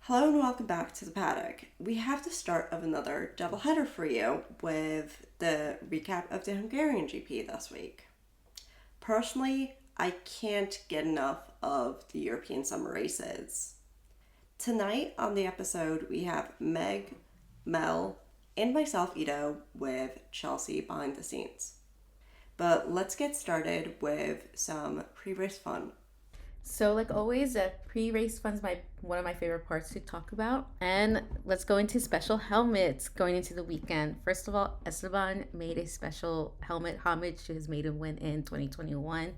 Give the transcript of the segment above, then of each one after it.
Hello and welcome back to the paddock. We have the start of another doubleheader for you with the recap of the Hungarian GP this week. Personally, I can't get enough of the European summer races. Tonight on the episode, we have Meg, Mel, and myself, Edo, with Chelsea behind the scenes. But let's get started with some pre-race fun. So, like always, pre-race fun's one of my favorite parts to talk about. And let's go into special helmets going into the weekend. First of all, Esteban made a special helmet homage to his maiden win in 2021.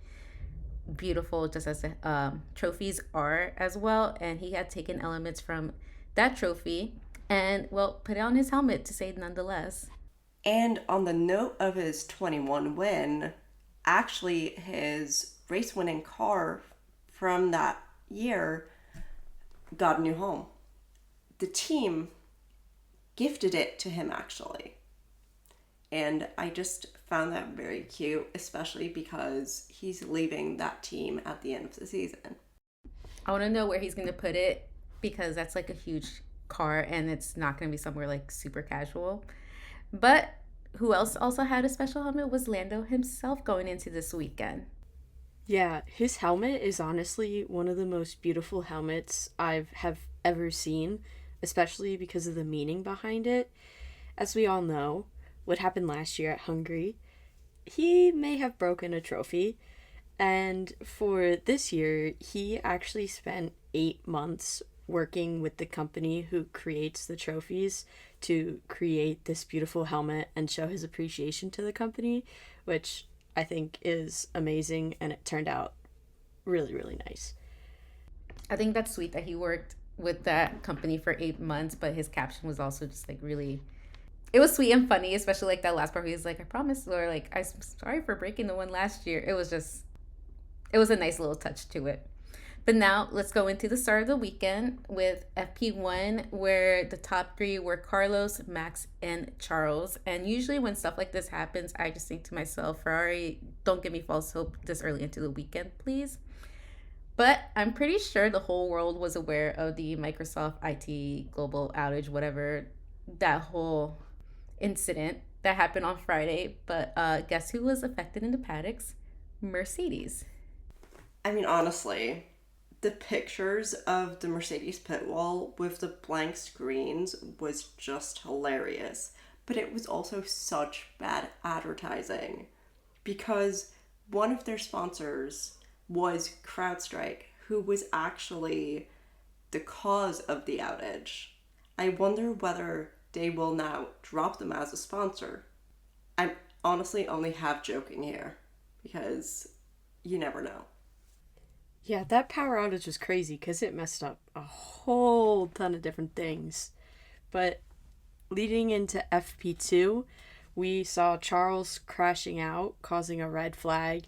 Beautiful, just as the trophies are as well. And he had taken elements from that trophy and, well, put it on his helmet to say nonetheless. And on the note of his 21 win, actually his race winning car from that year got a new home. The team gifted it to him actually. And I just found that very cute, especially because he's leaving that team at the end of the season. I want to know where he's going to put it because that's like a huge car and it's not going to be somewhere like super casual. But who else also had a special helmet was Lando himself going into this weekend. Yeah, his helmet is honestly one of the most beautiful helmets have ever seen, especially because of the meaning behind it. As we all know, what happened last year at Hungary, he may have broken a trophy, and for this year, he actually spent 8 months working with the company who creates the trophies to create this beautiful helmet and show his appreciation to the company, which I think is amazing, and it turned out really, really nice. I think that's sweet that he worked with that company for 8 months, but his caption was also just like really, it was sweet and funny, especially like that last part. He was like, I promise, or like, I'm sorry for breaking the one last year. It was a nice little touch to it. But now let's go into the start of the weekend with FP1, where the top three were Carlos, Max, and Charles. And usually when stuff like this happens, I just think to myself, Ferrari, don't give me false hope this early into the weekend, please. But I'm pretty sure the whole world was aware of the Microsoft IT global outage, whatever, that whole incident that happened on Friday. But guess who was affected in the paddocks? Mercedes. I mean, honestly, the pictures of the Mercedes pit wall with the blank screens was just hilarious. But it was also such bad advertising because one of their sponsors was CrowdStrike, who was actually the cause of the outage. I wonder whether they will now drop them as a sponsor. I'm honestly only half joking here because you never know. Yeah, that power outage was crazy because it messed up a whole ton of different things. But leading into FP2, we saw Charles crashing out, causing a red flag.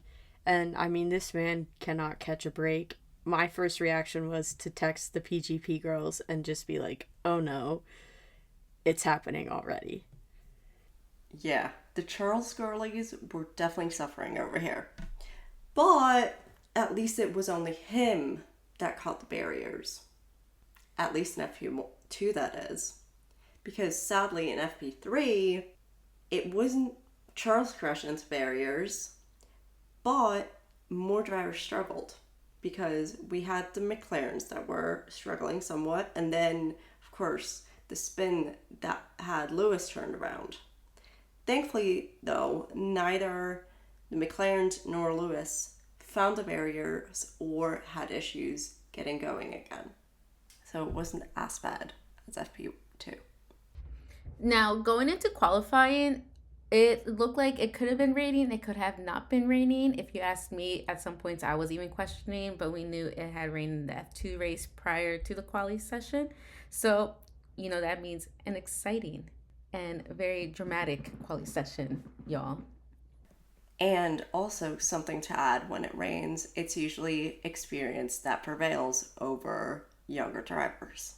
And I mean, this man cannot catch a break. My first reaction was to text the PGP girls and just be like, oh no, it's happening already. Yeah, the Charles girlies were definitely suffering over here. But at least it was only him that caught the barriers. At least in FP2, that is. Because sadly in FP3, it wasn't Charles crashing into barriers, but more drivers struggled. Because we had the McLarens that were struggling somewhat, and then, of course, the spin that had Lewis turned around. Thankfully, though, neither the McLarens nor Lewis found the barriers or had issues getting going again. So it wasn't as bad as FP2. Now, going into qualifying, it looked like it could have been raining. It could have not been raining. If you asked me, at some points I was even questioning, but we knew it had rained in the F2 race prior to the quali session. So, that means an exciting and very dramatic quali session, y'all. And also, something to add, when it rains, it's usually experience that prevails over younger drivers.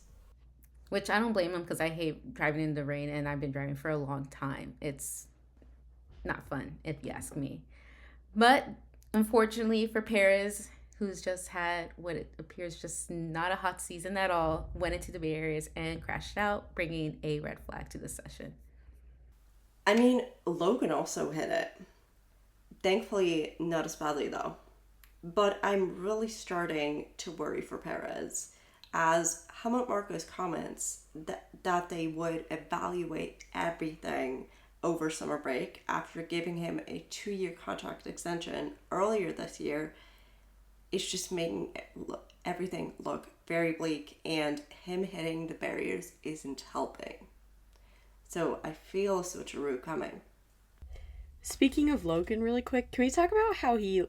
Which I don't blame them because I hate driving in the rain and I've been driving for a long time. It's not fun, if you ask me. But unfortunately for Perez, who's just had what it appears just not a hot season at all, went into the barriers and crashed out, bringing a red flag to the session. I mean, Logan also hit it. Thankfully, not as badly though. But I'm really starting to worry for Perez, as Helmut Marko's comments that they would evaluate everything over summer break after giving him a 2-year contract extension earlier this year is just making everything look very bleak, and him hitting the barriers isn't helping. So I feel a switcheroo coming. Speaking of Logan, really quick, can we talk about how he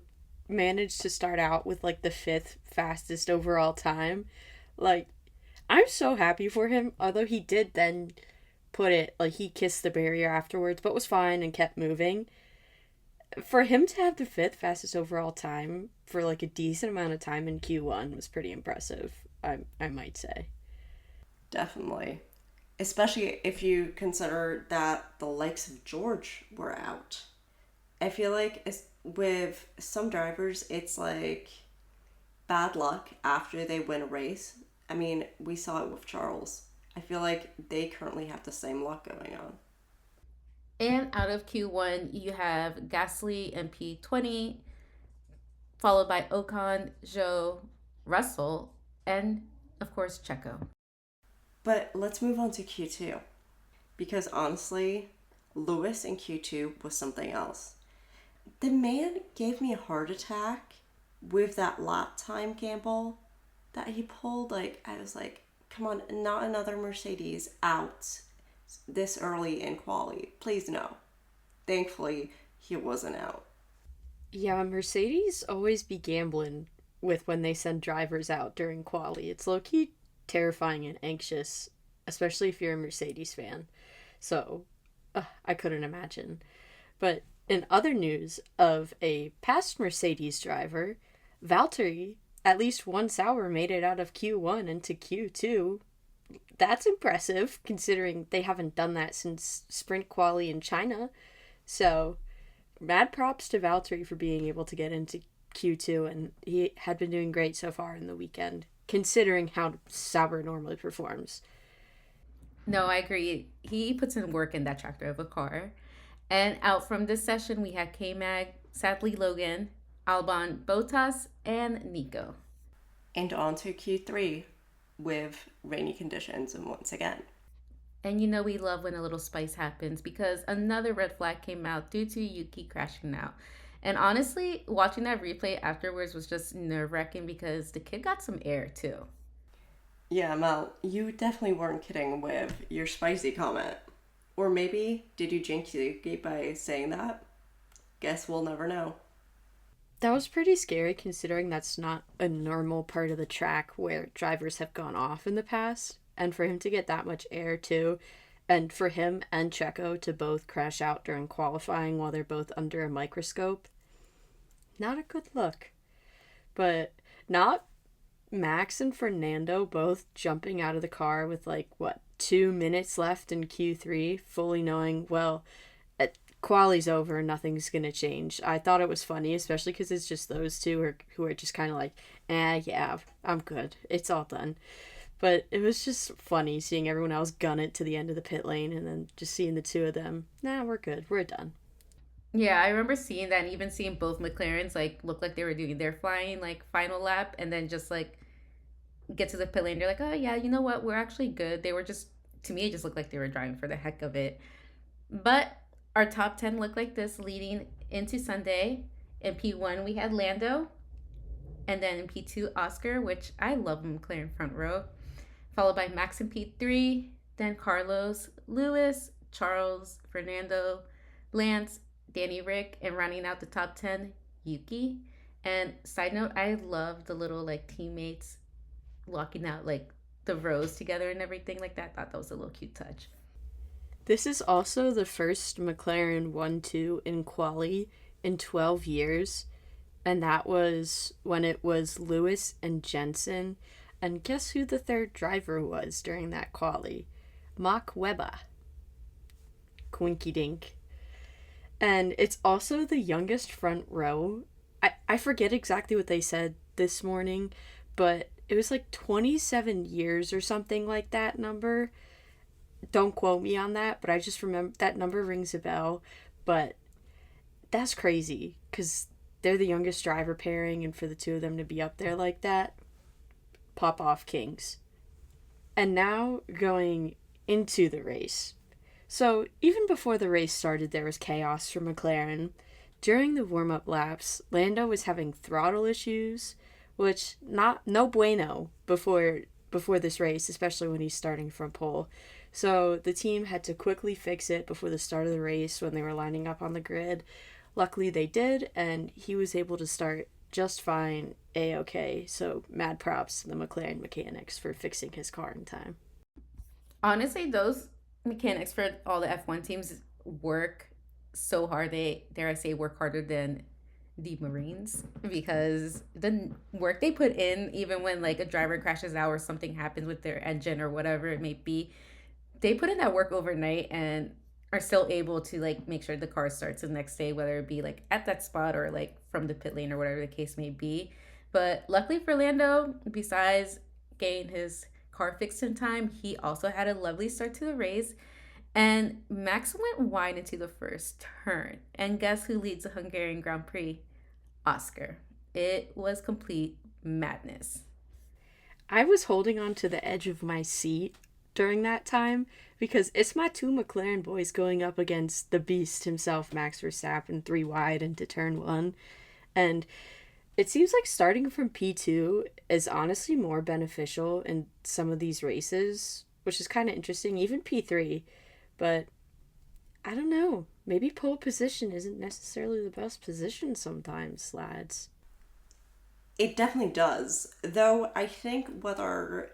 managed to start out with like the 5th fastest overall time? Like, I'm so happy for him, although he did then put it, like, he kissed the barrier afterwards, but was fine and kept moving. For him to have the 5th fastest overall time for like a decent amount of time in Q1 was pretty impressive, I might say. Definitely. Especially if you consider that the likes of George were out. I feel like with some drivers, it's like bad luck after they win a race. I mean, we saw it with Charles. I feel like they currently have the same luck going on. And out of Q1, you have Gasly and P20, followed by Ocon, Zhou, Russell, and of course Checo. But let's move on to Q2. Because honestly, Lewis in Q2 was something else. The man gave me a heart attack with that lap time gamble that he pulled. Like, I was like, come on, not another Mercedes out this early in quali. Please no. Thankfully, he wasn't out. Yeah, Mercedes always be gambling with when they send drivers out during quali. It's low-key terrifying and anxious, especially if you're a Mercedes fan. So, I couldn't imagine. But in other news of a past Mercedes driver, Valtteri, at least one Sauber made it out of Q1 into Q2. That's impressive, considering they haven't done that since sprint quali in China. So, mad props to Valtteri for being able to get into Q2, and he had been doing great so far in the weekend, considering how Sauber normally performs. No, I agree. He puts in work in that tractor of a car. And out from this session, we had K-Mag, sadly Logan, Albon, Bottas, and Nico. And on to Q3 with rainy conditions, and once again. And you know we love when a little spice happens, because another red flag came out due to Yuki crashing out. And honestly, watching that replay afterwards was just nerve-wracking because the kid got some air too. Yeah, Mel, you definitely weren't kidding with your spicy comment. Or maybe, did you jinx Yuki by saying that? Guess we'll never know. That was pretty scary, considering that's not a normal part of the track where drivers have gone off in the past. And for him to get that much air too, and for him and Checo to both crash out during qualifying while they're both under a microscope, not a good look. But not Max and Fernando both jumping out of the car with 2 minutes left in Q3, fully knowing, well, quali's over, nothing's gonna change. I thought it was funny, especially because it's just those two who are just kind of like, yeah, I'm good, it's all done. But it was just funny seeing everyone else gun it to the end of the pit lane, and then just seeing the two of them, we're good, we're done. Yeah, I remember seeing that, and even seeing both McLarens look like they were doing their flying final lap, and then just get to the pit lane. They're like, oh yeah, you know what? We're actually good. They were just, to me, it just looked like they were driving for the heck of it. But our top 10 looked like this leading into Sunday. In P1, we had Lando. And then in P2, Oscar, which I love McLaren front row. Followed by Max in P3. Then Carlos, Lewis, Charles, Fernando, Lance, Danny Rick. And rounding out the top 10, Yuki. And side note, I love the little teammates locking out the rows together and everything like that. I thought that was a little cute touch. This is also the first McLaren 1-2 in quali in 12 years, and that was when it was Lewis and Jensen, and guess who the third driver was during that quali? Mach Webber. Quinky dink. And it's also the youngest front row. I forget exactly what they said this morning, but it was like 27 years or something like that number. Don't quote me on that, but I just remember that number rings a bell. But that's crazy because they're the youngest driver pairing, and for the two of them to be up there like that, pop off kings. And now going into the race. So even before the race started, there was chaos for McLaren. During the warm-up laps, Lando was having throttle issues, which no bueno before this race, especially when he's starting from pole. So the team had to quickly fix it before the start of the race when they were lining up on the grid. Luckily they did, and he was able to start just fine, A-okay. So mad props to the McLaren mechanics for fixing his car in time. Honestly, those mechanics for all the F1 teams work so hard. They, dare I say, work harder than the Marines, because the work they put in, even when like a driver crashes out or something happens with their engine or whatever it may be, they put in that work overnight and are still able to like make sure the car starts the next day, whether it be like at that spot or like from the pit lane or whatever the case may be. But luckily for Lando, besides getting his car fixed in time, he also had a lovely start to the race. And Max went wide into the first turn. And guess who leads the Hungarian Grand Prix? Oscar. It was complete madness. I was holding on to the edge of my seat during that time because it's my two McLaren boys going up against the beast himself, Max Verstappen, 3 wide into turn 1. And it seems like starting from P2 is honestly more beneficial in some of these races, which is kind of interesting, even P3. But I don't know. Maybe pole position isn't necessarily the best position sometimes, lads. It definitely does. Though I think whether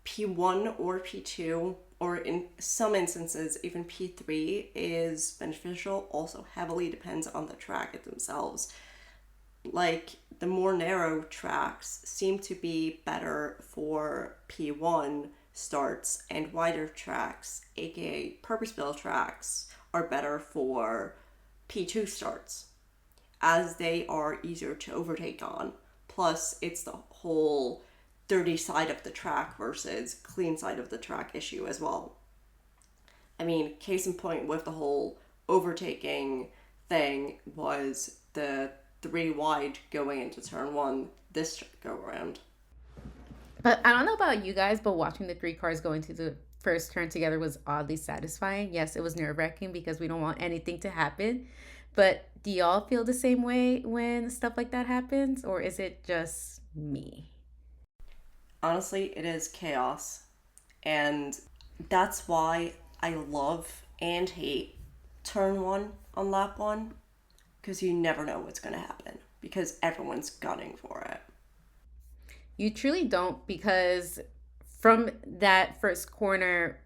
P1 or P2, or in some instances even P3, is beneficial also heavily depends on the track themselves. Like, the more narrow tracks seem to be better for P1 starts, and wider tracks, aka purpose-built tracks, are better for P2 starts, as they are easier to overtake on. Plus, it's the whole dirty side of the track versus clean side of the track issue as well. I mean, case in point with the whole overtaking thing was the 3 wide going into turn 1 this go around. But I don't know about you guys, but watching the 3 cars go into the first turn together was oddly satisfying. Yes, it was nerve-wracking because we don't want anything to happen. But do y'all feel the same way when stuff like that happens? Or is it just me? Honestly, it is chaos. And that's why I love and hate turn 1 on lap 1. Because you never know what's going to happen. Because everyone's gunning for it. You truly don't, because from that first corner,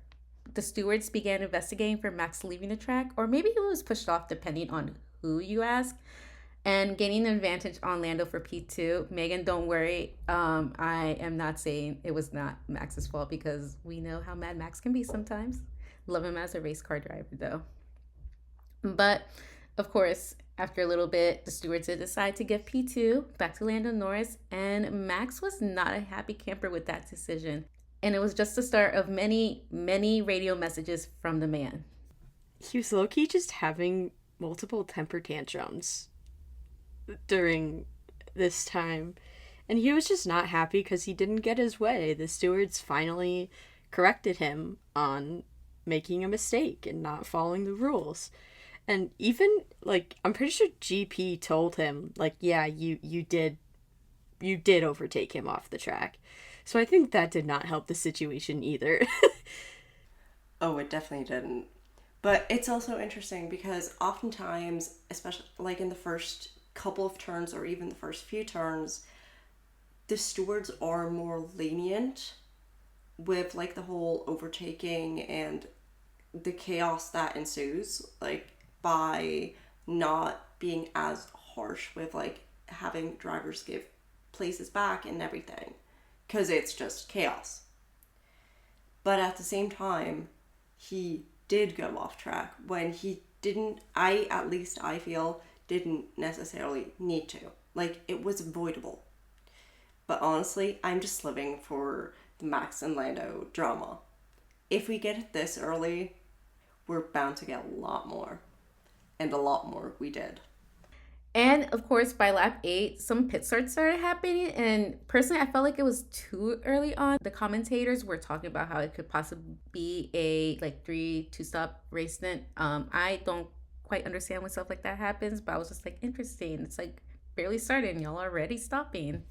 the stewards began investigating for Max leaving the track, or maybe he was pushed off depending on who you ask, and gaining an advantage on Lando for P2. Megan, don't worry. I am not saying it was not Max's fault, because we know how mad Max can be sometimes. Love him as a race car driver, though. But, of course, after a little bit, the stewards did decide to give P2 back to Lando Norris, and Max was not a happy camper with that decision. And it was just the start of many, many radio messages from the man. He was low-key just having multiple temper tantrums during this time. And he was just not happy because he didn't get his way. The stewards finally corrected him on making a mistake and not following the rules. And even, like, I'm pretty sure GP told him, like, yeah, you did overtake him off the track. So I think that did not help the situation either. Oh, it definitely didn't. But it's also interesting because oftentimes, especially like in the first couple of turns or even the first few turns, the stewards are more lenient with like the whole overtaking and the chaos that ensues, like by not being as harsh with like having drivers give places back and everything, because it's just chaos. But at the same time, he did go off track when he didn't, I feel, didn't necessarily need to. Like, it was avoidable. But honestly, I'm just living for the Max and Lando drama. If we get it this early, we're bound to get a lot more. And a lot more we did. And of course, by lap 8, some pit starts started happening. And personally, I felt like it was too early on. The commentators were talking about how it could possibly be a like 2-stop race stint. I don't quite understand when stuff like that happens, but I was just like, interesting. It's like barely started and y'all already stopping.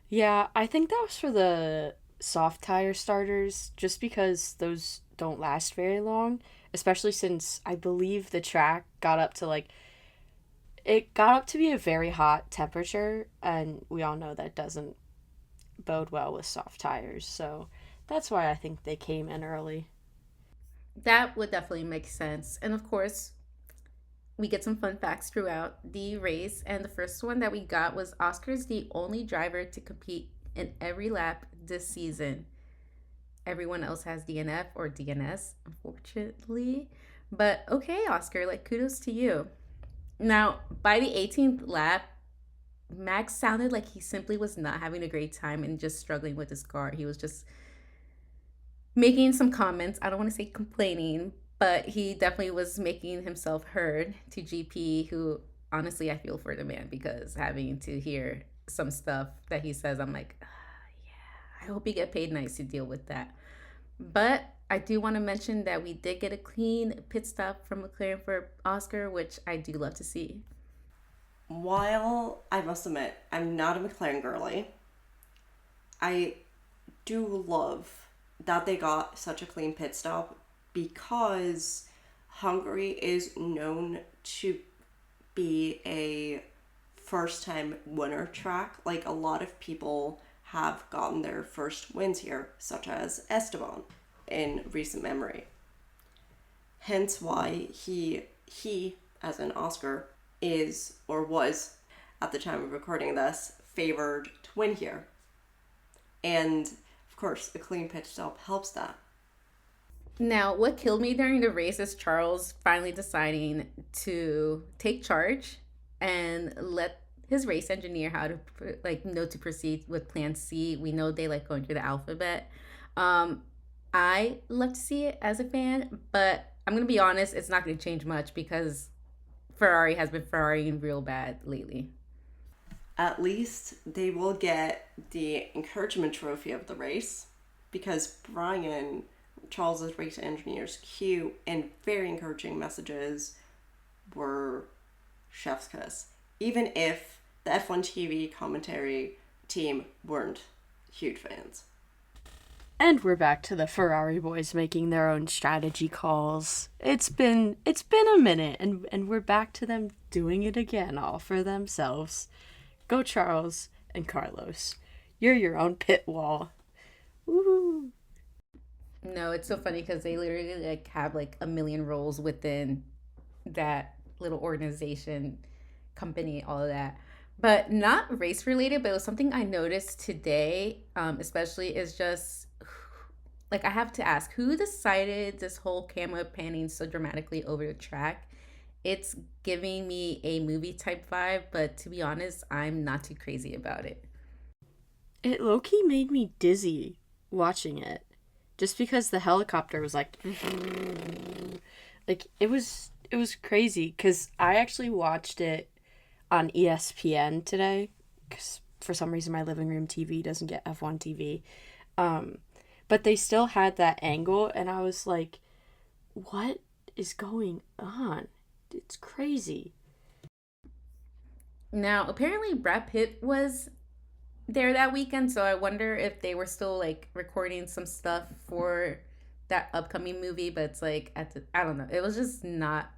Yeah, I think that was for the soft tire starters, just because those don't last very long, especially since I believe the track got up to like it got up to be a very hot temperature, and we all know that doesn't bode well with soft tires. So that's why I think they came in early. That would definitely make sense. And of course, we get some fun facts throughout the race. And the first one that we got was Oscar's the only driver to compete in every lap this season. Everyone else has DNF or DNS, unfortunately. But okay, Oscar, like kudos to you. Now, by the 18th lap, Max sounded like he simply was not having a great time and just struggling with his car. He was just making some comments. I don't want to say complaining, but he definitely was making himself heard to GP, who honestly I feel for the man, because having to hear some stuff that he says, I'm like, yeah, I hope he get paid nice to deal with that. But I do want to mention that we did get a clean pit stop from McLaren for Oscar, which I do love to see. While I must admit, I'm not a McLaren girly, I do love that they got such a clean pit stop, because Hungary is known to be a first time winner track. Like, a lot of people have gotten their first wins here, such as Esteban in recent memory. Hence why he as in Oscar, is or was at the time of recording this favored to win here. And of course, a clean pit stop helps that. Now, what killed me during the race is Charles finally deciding to take charge and let his race engineer how to know to proceed with Plan C. We know they like going through the alphabet. I love to see it as a fan, but I'm gonna be honest, it's not gonna change much because Ferrari has been Ferraring real bad lately. At least they will get the encouragement trophy of the race, because Brian, Charles's race engineer's cute and very encouraging messages were chef's kiss. Even if the F1 TV commentary team weren't huge fans. And we're back to the Ferrari boys making their own strategy calls. It's been a minute, and we're back to them doing it again, all for themselves. Go Charles and Carlos. You're your own pit wall. Woo! No, it's so funny because they literally have a million roles within that little organization, company, all of that. But not race related, but it was something I noticed today, especially is just I have to ask, who decided this whole camera panning so dramatically over the track? It's giving me a movie type vibe, but to be honest, I'm not too crazy about it. It low-key made me dizzy watching it, just because the helicopter was it was crazy, because I actually watched it on ESPN today, because for some reason my living room TV doesn't get F1 TV. But they still had that angle, and I was like, what is going on? It's crazy. Now, apparently Brad Pitt was there that weekend, so I wonder if they were still recording some stuff for that upcoming movie, but it's I don't know. It was just not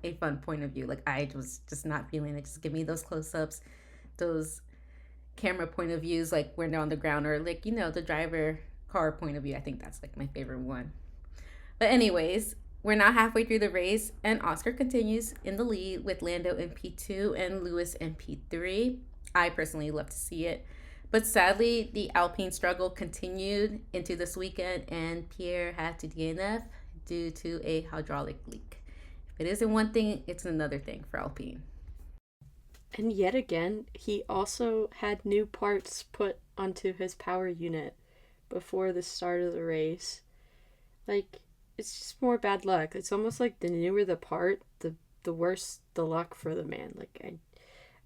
a fun point of view. I was just not feeling it. Just give me those close-ups, those camera point of views, when they're on the ground, or the driver car point of view. I think that's my favorite one. But anyways, we're now halfway through the race, and Oscar continues in the lead with Lando in P2 and Lewis in P3. I personally love to see it. But sadly, the Alpine struggle continued into this weekend, and Pierre had to DNF due to a hydraulic leak. If it isn't one thing, it's another thing for Alpine. And yet again, he also had new parts put onto his power unit before the start of the race. Like, it's just more bad luck. It's almost like the newer the part, the worse the luck for the man. Like,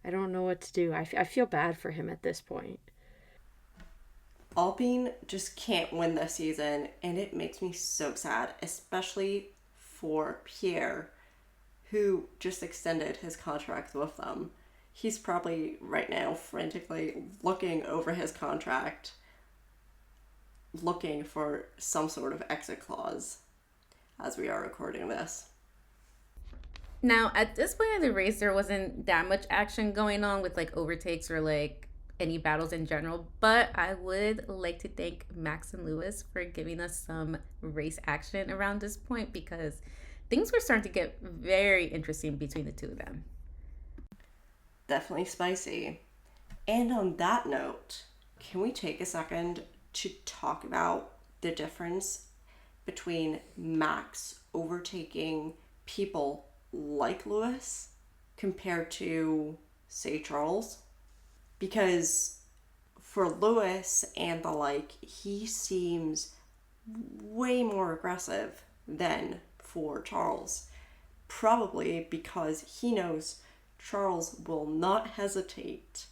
I don't know what to do. I feel bad for him at this point. Alpine just can't win this season, and it makes me so sad, especially for Pierre, who just extended his contract with them. He's probably right now frantically looking over his contract, looking for some sort of exit clause as we are recording this. Now, at this point in the race, there wasn't that much action going on with like overtakes or like any battles in general, but I would like to thank Max and Lewis for giving us some race action around this point because things were starting to get very interesting between the two of them. Definitely spicy. And on that note, can we take a second to talk about the difference between Max overtaking people like Lewis compared to, say, Charles? Because for Lewis and the like, he seems way more aggressive than for Charles. Probably because he knows Charles will not hesitate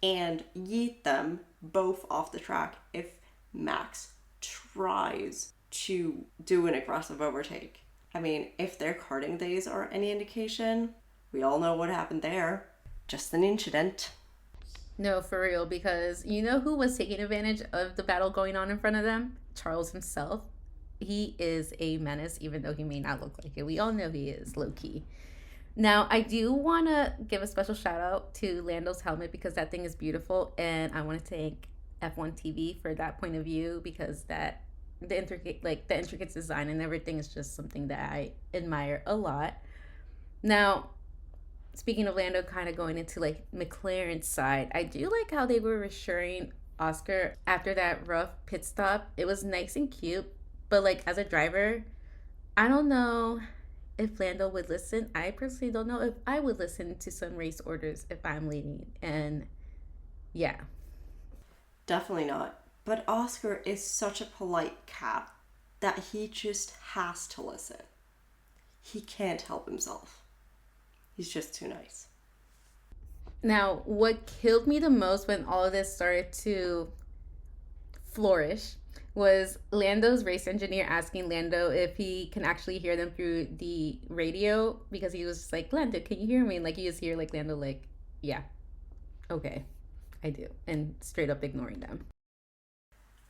and yeet them both off the track if Max tries to do an aggressive overtake. I mean, if their karting days are any indication, we all know what happened there. Just an incident. No, for real, because you know who was taking advantage of the battle going on in front of them? Charles himself. He is a menace, even though he may not look like it. We all know he is, low-key. Now, I do want to give a special shout out to Lando's helmet because that thing is beautiful, and I want to thank F1 TV for that point of view because the intricate design and everything is just something that I admire a lot. Now, speaking of Lando kind of going into like McLaren's side, I do like how they were reassuring Oscar after that rough pit stop. It was nice and cute, but like as a driver, I don't know if Lando would listen. I personally don't know if I would listen to some race orders if I'm leading. And yeah. Definitely not. But Oscar is such a polite cat that he just has to listen. He can't help himself. He's just too nice. Now, what killed me the most when all of this started to flourish was Lando's race engineer asking Lando if he can actually hear them through the radio because he was just like, Lando, can you hear me? And like you just hear like Lando like, yeah, okay, I do. And straight up ignoring them.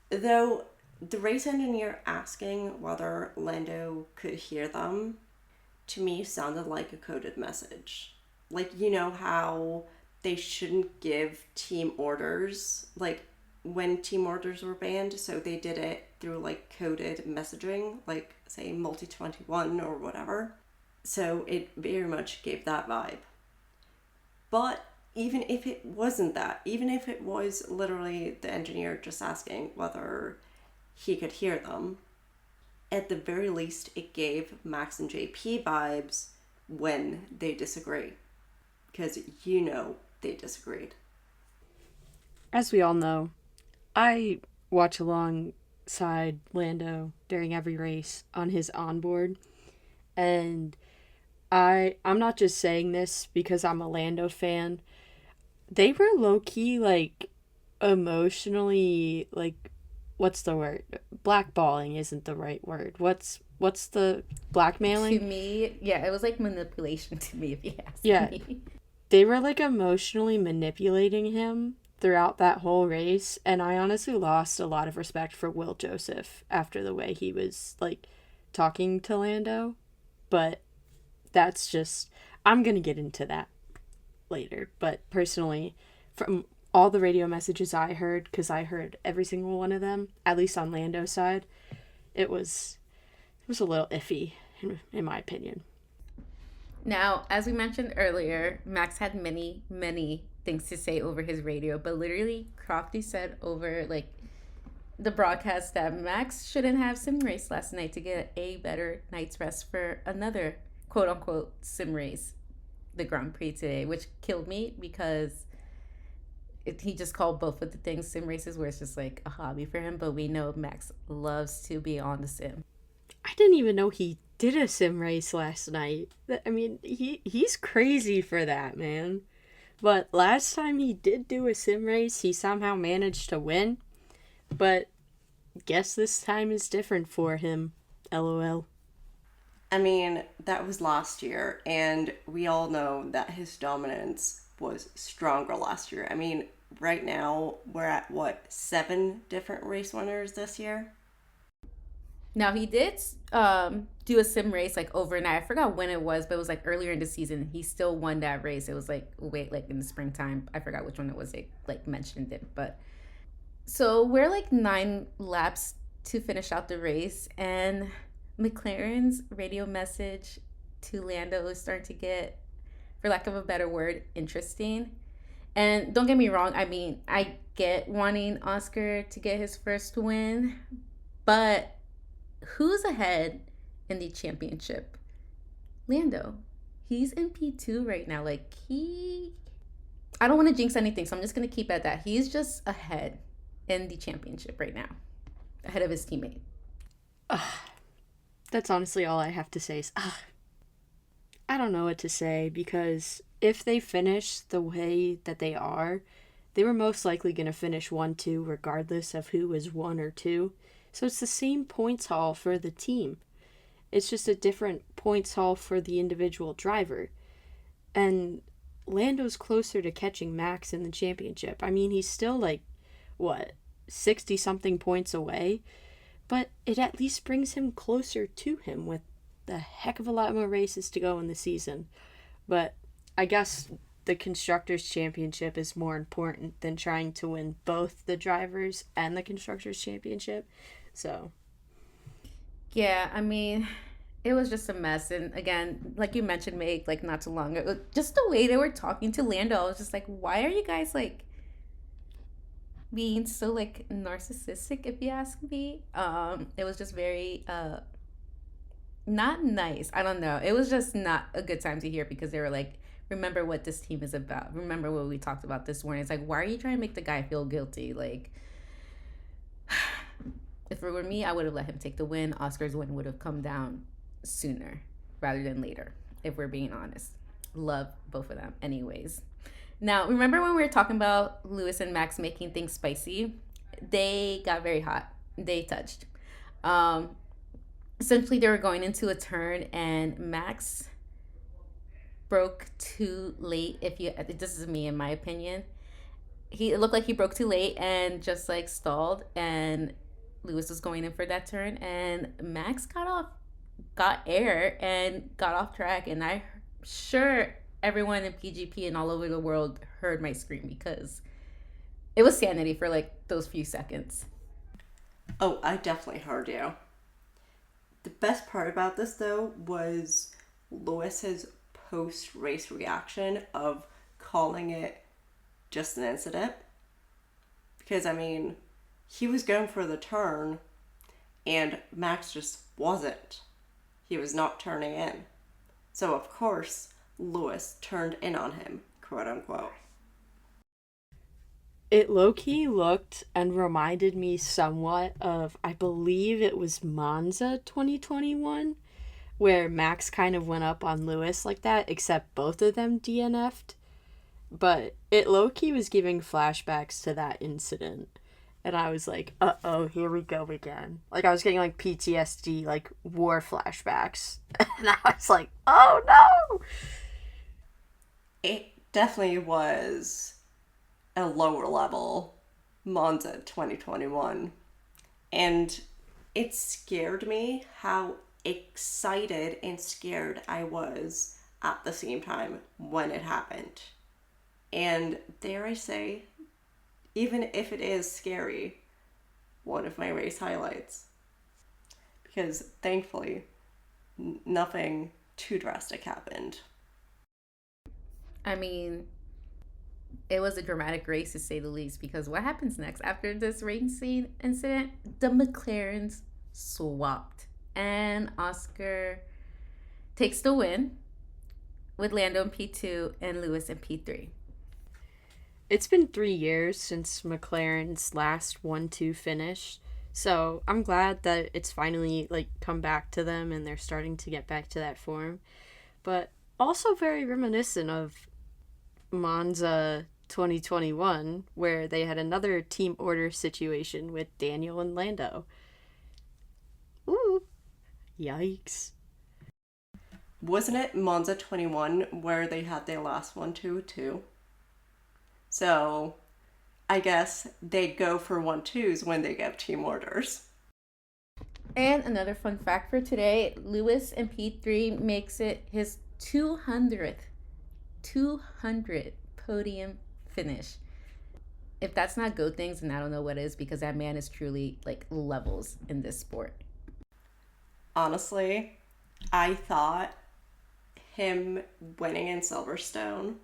Though the race engineer asking whether Lando could hear them, to me sounded like a coded message. Like, you know how they shouldn't give team orders, like when team orders were banned, so they did it through like coded messaging, like say multi-21 or whatever. So it very much gave that vibe. But even if it wasn't that, even if it was literally the engineer just asking whether he could hear them, at the very least it gave Max and JP vibes when they disagree. Because you know they disagreed. As we all know, I watch alongside Lando during every race on his onboard, and I'm not just saying this because I'm a Lando fan. They were low-key, like, emotionally, like, what's the word? Blackballing isn't the right word. What's the blackmailing? To me, yeah, it was like manipulation to me, if you ask me. They were, like, emotionally manipulating him throughout that whole race, and I honestly lost a lot of respect for Will Joseph after the way he was, like, talking to Lando. But that's just... I'm gonna get into that later, but personally, from all the radio messages I heard, because I heard every single one of them, at least on Lando's side, it was a little iffy, in my opinion. Now, as we mentioned earlier, Max had many, many things to say over his radio, but literally Crofty said over like the broadcast that Max shouldn't have sim race last night to get a better night's rest for another quote unquote sim race. the Grand Prix today, which killed me because he just called both of the things sim races, where it's just like a hobby for him. But we know Max loves to be on the sim. I didn't even know he did a sim race last night. I mean, he's crazy for that, man. But last time he did do a sim race, he somehow managed to win. But guess this time is different for him. LOL. I mean, that was last year, and we all know that his dominance was stronger last year. I mean, right now we're at what, 7 different race winners this year? Now he did do a sim race like overnight. I forgot when it was, but it was like earlier in the season. He still won that race. It was like like in the springtime. I forgot which one it was. They like mentioned it, but so we're like 9 laps to finish out the race, and McLaren's radio message to Lando is starting to get, for lack of a better word, interesting. And don't get me wrong, I mean, I get wanting Oscar to get his first win, but who's ahead in the championship? Lando. He's in P2 right now. Like, I don't want to jinx anything, so I'm just going to keep at that. He's just ahead in the championship right now, ahead of his teammate. That's honestly all I have to say is, I don't know what to say, because if they finish the way that they are, they were most likely going to finish 1-2 regardless of who was 1 or 2. So it's the same points haul for the team. It's just a different points haul for the individual driver. And Lando's closer to catching Max in the championship. I mean, he's still like, 60-something points away? But it at least brings him closer to him with a heck of a lot more races to go in the season. But I guess the Constructors' Championship is more important than trying to win both the Drivers and the Constructors' Championship. So, yeah, I mean, it was just a mess. And again, like you mentioned, Meg, like not too long ago, just the way they were talking to Lando, I was just like, why are you guys like being so like narcissistic, if you ask me? It was just very not nice. I don't know. It was just not a good time to hear, because they were like, remember what this team is about. Remember what we talked about this morning. It's like, why are you trying to make the guy feel guilty? Like, if it were me, I would have let him take the win. Oscar's win would have come down sooner rather than later, if we're being honest. Love both of them anyways. Now, remember when we were talking about Lewis and Max making things spicy? They got very hot. They touched. Essentially, they were going into a turn, and Max broke too late. This is me, in my opinion. It looked like he broke too late and just like stalled, and Lewis was going in for that turn, and Max got air and got off track, and I'm sure everyone in PGP and all over the world heard my scream, because it was sanity for like those few seconds. Oh, I definitely heard you. The best part about this, though, was Lewis's post-race reaction of calling it just an incident. Because, I mean, he was going for the turn, and Max just wasn't. He was not turning in. So, of course, Lewis turned in on him, quote unquote. it low-key looked and reminded me somewhat of, I believe it was Monza 2021, where Max kind of went up on Lewis like that, except both of them DNF'd. But it low-key was giving flashbacks to that incident. And I was like, uh-oh, here we go again. Like, I was getting, like, PTSD, like, war flashbacks. And I was like, oh, no! It definitely was a lower level Monza 2021. And it scared me how excited and scared I was at the same time when it happened. And dare I say, even if it is scary, one of my race highlights. Because thankfully, nothing too drastic happened. I mean, it was a dramatic race to say the least, because what happens next after this racing incident? The McLarens swapped, and Oscar takes the win with Lando in P2 and Lewis in P3. It's been 3 years since McLaren's last 1-2 finish, so I'm glad that it's finally like come back to them and they're starting to get back to that form. But also very reminiscent of Monza 2021, where they had another team order situation with Daniel and Lando. Ooh, yikes. Wasn't it Monza 21 where they had their last 1-2 too? So I guess they go for 1-2s when they get team orders. And another fun fact for today, Lewis in P3 makes it his 200th podium finish. If that's not GOAT things, then I don't know what is, because that man is truly like levels in this sport. Honestly, I thought him winning in Silverstone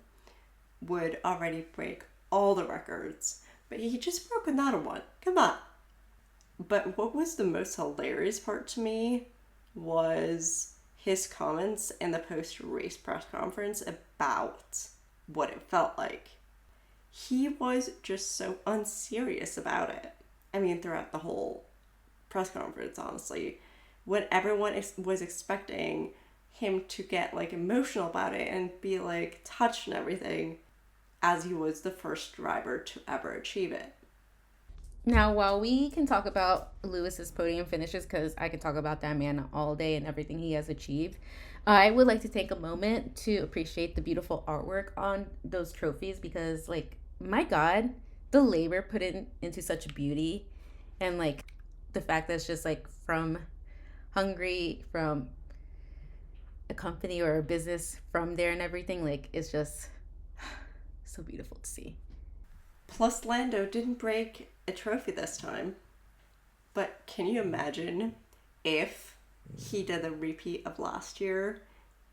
would already break all the records, but he just broke another one. Come on. But what was the most hilarious part to me was his comments in the post-race press conference about what it felt like. He was just so unserious about it. I mean, throughout the whole press conference, honestly, when everyone was expecting him to get like emotional about it and be like touched and everything, as he was the first driver to ever achieve it. Now, while we can talk about Lewis's podium finishes, because I can talk about that man all day and everything he has achieved, I would like to take a moment to appreciate the beautiful artwork on those trophies, because, like, my God, the labor put into such beauty, and, like, the fact that it's just, like, from Hungary, from a company or a business from there and everything, like, it's just so beautiful to see. Plus, Lando didn't break a trophy this time. But can you imagine if he did a repeat of last year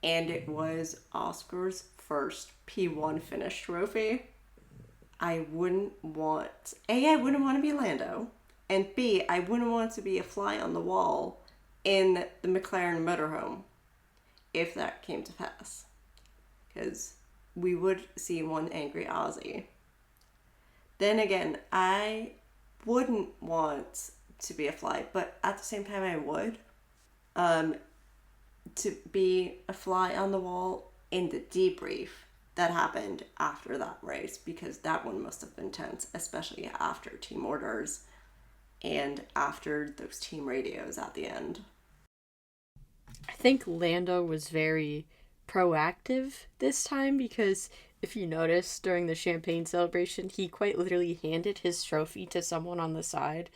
and it was Oscar's first P1 finish trophy? I wouldn't want to be Lando, and B, I wouldn't want to be a fly on the wall in the McLaren motorhome if that came to pass. Because we would see one angry Aussie. Then again, I wouldn't want to be a fly, but at the same time I would. To be a fly on the wall in the debrief that happened after that race, because that one must have been tense, especially after team orders and after those team radios at the end. I think Lando was very proactive this time, because if you notice during the champagne celebration, he quite literally handed his trophy to someone on the side,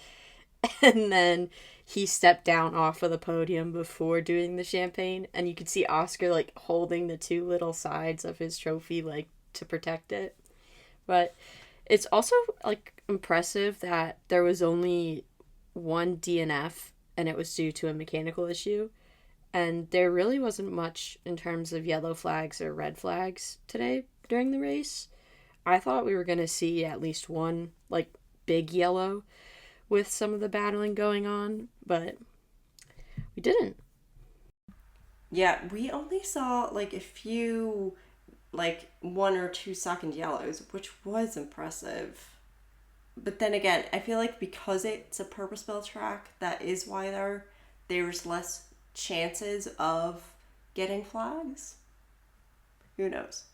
and then he stepped down off of the podium before doing the champagne, and you could see Oscar like holding the two little sides of his trophy like to protect it. But it's also like impressive that there was only one DNF, and it was due to a mechanical issue. And there really wasn't much in terms of yellow flags or red flags today during the race. I thought we were going to see at least one, like, big yellow with some of the battling going on, but we didn't. Yeah, we only saw, like, a few, like, 1 or 2 second yellows, which was impressive. But then again, I feel like because it's a purpose-built track, that is why there's less chances of getting flags. Who knows?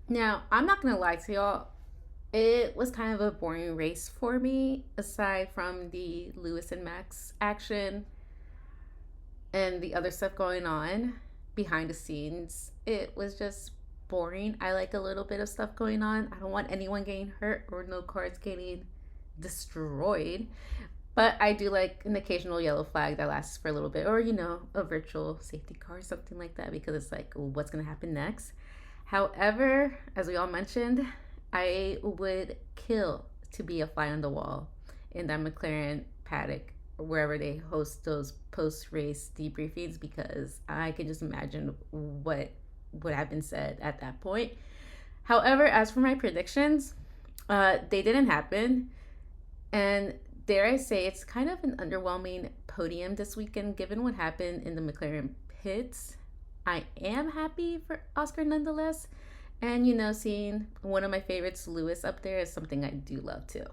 Now, I'm not gonna lie to y'all, it was kind of a boring race for me, aside from the Lewis and Max action and the other stuff going on behind the scenes. It was just boring. I like a little bit of stuff going on. I don't want anyone getting hurt or no cars getting destroyed. But I do like an occasional yellow flag that lasts for a little bit, or, you know, a virtual safety car, something like that, because it's like, what's going to happen next? However, as we all mentioned, I would kill to be a fly on the wall in that McLaren paddock or wherever they host those post-race debriefings, because I can just imagine what would have been said at that point. However, as for my predictions, they didn't happen. And dare I say, it's kind of an underwhelming podium this weekend given what happened in the McLaren pits. I am happy for Oscar nonetheless. And, you know, seeing one of my favorites, Lewis, up there is something I do love too.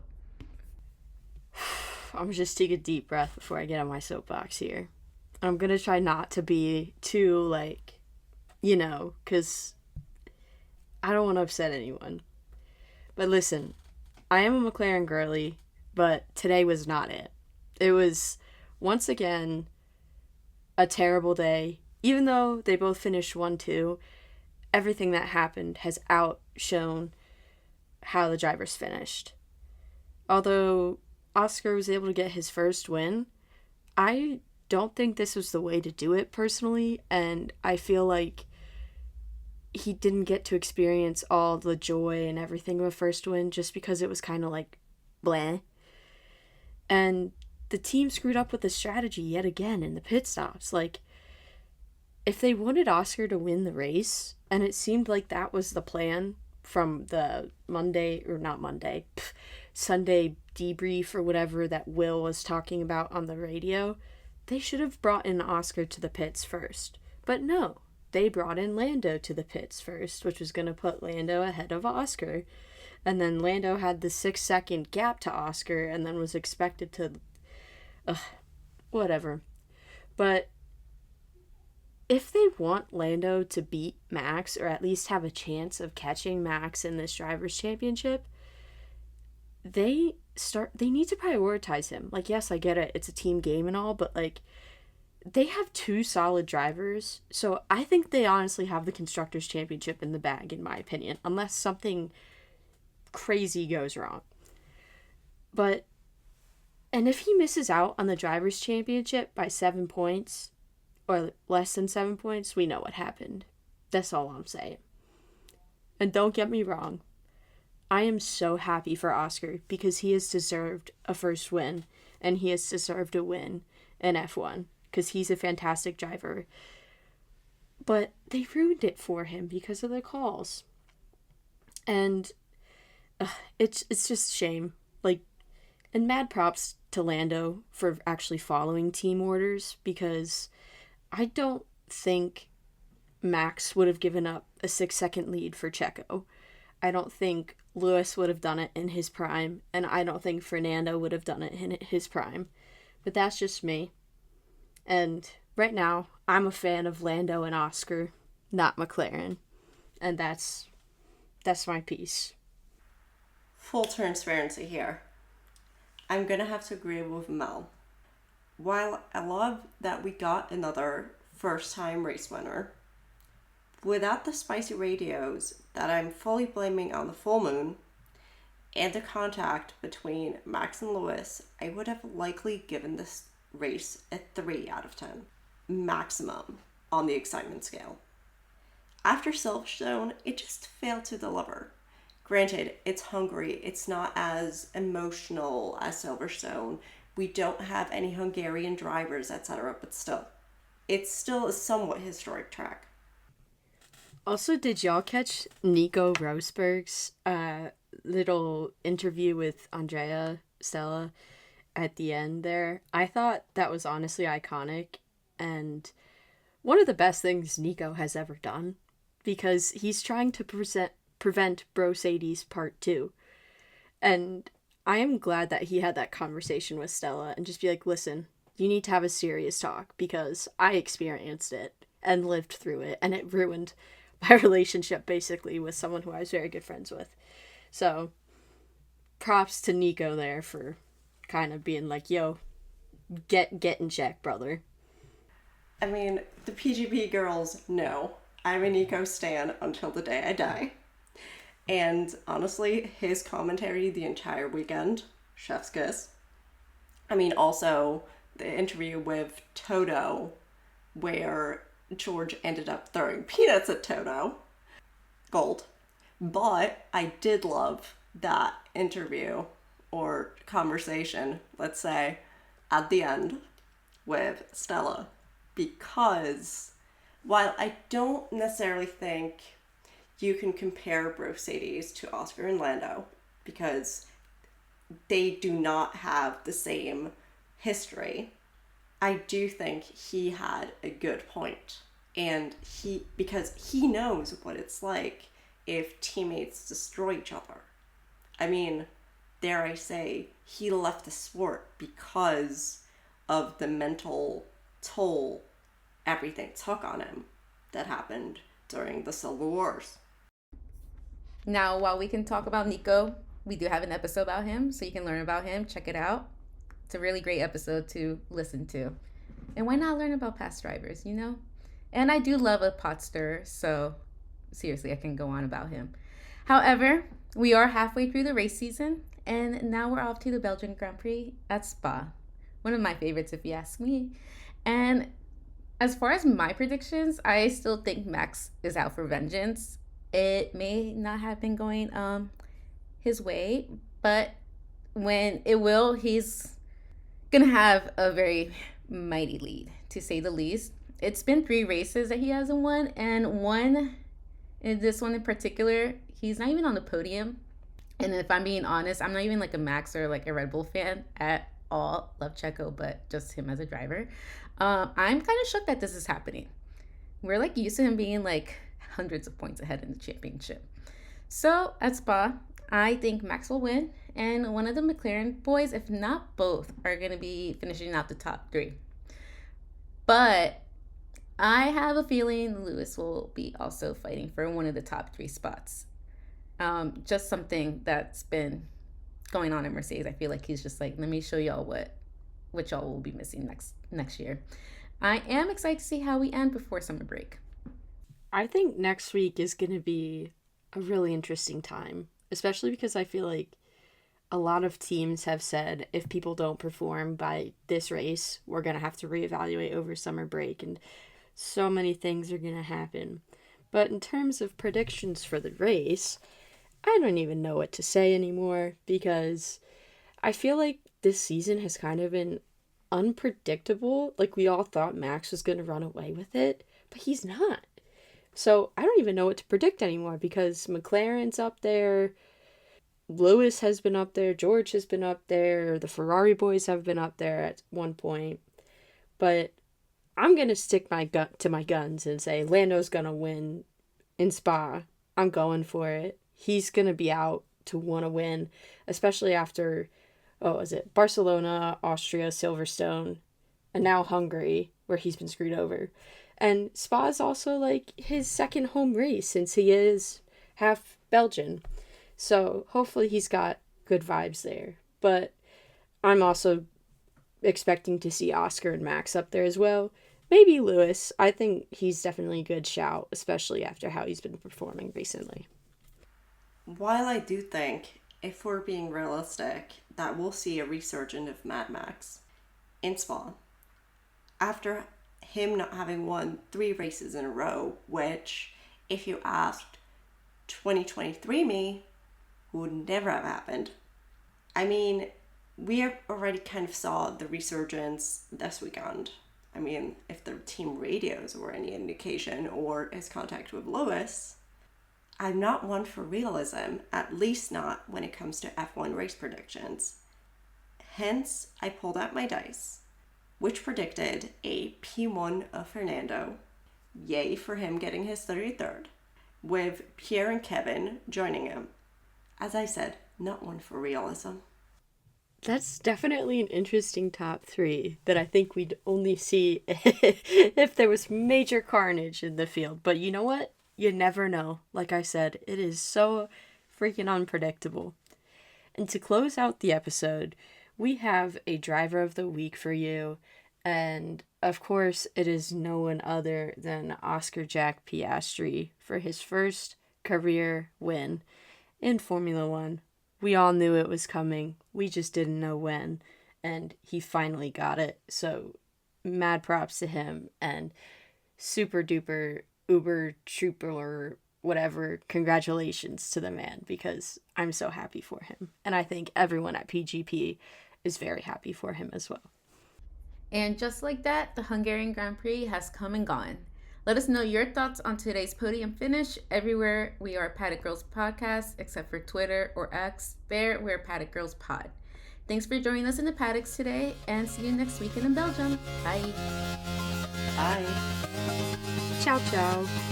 I'm just take a deep breath before I get on my soapbox here. I'm gonna try not to be too, like, because I don't want to upset anyone. But listen, I am a McLaren girly, but today was not it. It was, once again, a terrible day. Even though they both finished 1-2, everything that happened has outshone how the drivers finished. Although Oscar was able to get his first win, I don't think this was the way to do it personally, and I feel like he didn't get to experience all the joy and everything of a first win just because it was kind of like blah. And the team screwed up with the strategy yet again in the pit stops. Like, if they wanted Oscar to win the race, and it seemed like that was the plan from the Sunday debrief or whatever that Will was talking about on the radio, they should have brought in Oscar to the pits first. But no, they brought in Lando to the pits first, which was going to put Lando ahead of Oscar. And then Lando had the 6-second gap to Oscar and then was expected to... whatever. But if they want Lando to beat Max, or at least have a chance of catching Max in this Drivers' Championship, they need to prioritize him. Like, yes, I get it, it's a team game and all, but, like, they have 2 solid drivers, so I think they honestly have the Constructors' Championship in the bag, in my opinion, unless something crazy goes wrong. And if he misses out on the Drivers' Championship by 7 points, or less than 7 points, we know what happened. That's all I'm saying. And don't get me wrong, I am so happy for Oscar because he has deserved a first win, and he has deserved a win in F1 because he's a fantastic driver. But they ruined it for him because of the calls. And it's just a shame. Like, and mad props to Lando for actually following team orders, because I don't think Max would have given up a 6-second lead for Checo. I don't think Lewis would have done it in his prime, and I don't think Fernando would have done it in his prime. But that's just me. And right now, I'm a fan of Lando and Oscar, not McLaren. And that's my piece. Full transparency here. I'm gonna have to agree with Mel. While I love that we got another first-time race winner, without the spicy radios that I'm fully blaming on the full moon and the contact between Max and Lewis, I would have likely given this race a 3 out of 10, maximum, on the excitement scale. After Silverstone, it just failed to deliver. Granted, it's Hungary, it's not as emotional as Silverstone, we don't have any Hungarian drivers, etc., but still, it's still a somewhat historic track. Also, did y'all catch Nico Rosberg's little interview with Andrea Stella at the end there? I thought that was honestly iconic, and one of the best things Nico has ever done, because he's trying to prevent Brosades Part 2. And I am glad that he had that conversation with Stella and just be like, listen, you need to have a serious talk, because I experienced it and lived through it, and it ruined my relationship basically with someone who I was very good friends with. So props to Nico there for kind of being like, yo, get in check, brother. I mean, the PGP girls know I'm a Nico stan until the day I die. And honestly, his commentary the entire weekend, chef's kiss. I mean, also the interview with Toto, where George ended up throwing peanuts at Toto. Gold. But I did love that interview or conversation, let's say, at the end with Stella. Because while I don't necessarily think you can compare Brosades to Oscar and Lando, because they do not have the same history, I do think he had a good point And because he knows what it's like if teammates destroy each other. I mean, dare I say, he left the sport because of the mental toll everything took on him that happened during the Civil Wars. Now, while we can talk about Nico, we do have an episode about him, so you can learn about him. Check it out. It's a really great episode to listen to. And why not learn about past drivers, you know? And I do love a pot stirrer, so seriously, I can go on about him. However, we are halfway through the race season, and now we're off to the Belgian Grand Prix at Spa. One of my favorites, if you ask me. And as far as my predictions, I still think Max is out for vengeance. It may not have been going his way, but when it will, he's gonna have a very mighty lead, to say the least. It's been 3 races that he hasn't won, and this one in particular, he's not even on the podium. And if I'm being honest, I'm not even like a Max or like a Red Bull fan at all. Love Checo, but just him as a driver. I'm kind of shocked that this is happening. We're like used to him being like hundreds of points ahead in the championship. So at Spa, I think Max will win, and one of the McLaren boys, if not both, are going to be finishing out the top 3. But I have a feeling Lewis will be also fighting for one of the top 3 spots. Just something that's been going on in Mercedes. I feel like he's just like, let me show y'all what y'all will be missing next year. I am excited to see how we end before summer break. I think next week is going to be a really interesting time, especially because I feel like a lot of teams have said if people don't perform by this race, we're going to have to reevaluate over summer break, and so many things are going to happen. But in terms of predictions for the race, I don't even know what to say anymore, because I feel like this season has kind of been unpredictable. Like, we all thought Max was going to run away with it, but he's not. So I don't even know what to predict anymore, because McLaren's up there, Lewis has been up there, George has been up there, the Ferrari boys have been up there at one point. But I'm going to stick to my guns and say Lando's going to win in Spa. I'm going for it. He's going to be out to want to win, especially after, Barcelona, Austria, Silverstone, and now Hungary, where he's been screwed over. And Spa is also like his second home race, since he is half Belgian. So hopefully he's got good vibes there. But I'm also expecting to see Oscar and Max up there as well. Maybe Lewis. I think he's definitely a good shout, especially after how he's been performing recently. While I do think, if we're being realistic, that we'll see a resurgence of Mad Max in Spa after him not having won 3 races in a row, which, if you asked 2023 me, would never have happened. I mean, we already kind of saw the resurgence this weekend. I mean, if the team radios were any indication, or his contact with Lewis, I'm not one for realism, at least not when it comes to F1 race predictions. Hence, I pulled out my dice, which predicted a P1 of Fernando. Yay for him getting his 33rd, with Pierre and Kevin joining him. As I said, not one for realism. That's definitely an interesting top 3 that I think we'd only see if there was major carnage in the field. But you know what? You never know. Like I said, it is so freaking unpredictable. And to close out the episode, we have a driver of the week for you. And of course, it is no one other than Oscar Jack Piastri for his first career win in Formula One. We all knew it was coming. We just didn't know when. And he finally got it. So mad props to him. And super duper uber trooper or whatever, congratulations to the man, because I'm so happy for him. And I think everyone at PGP is very happy for him as well. And just like that, the Hungarian Grand Prix has come and gone. Let us know your thoughts on today's podium finish. Everywhere we are Paddock Girls Podcast, except for Twitter or X. There, we're Paddock Girls Pod. Thanks for joining us in the paddocks today, and see you next weekend in Belgium. Bye. Bye. Ciao, ciao.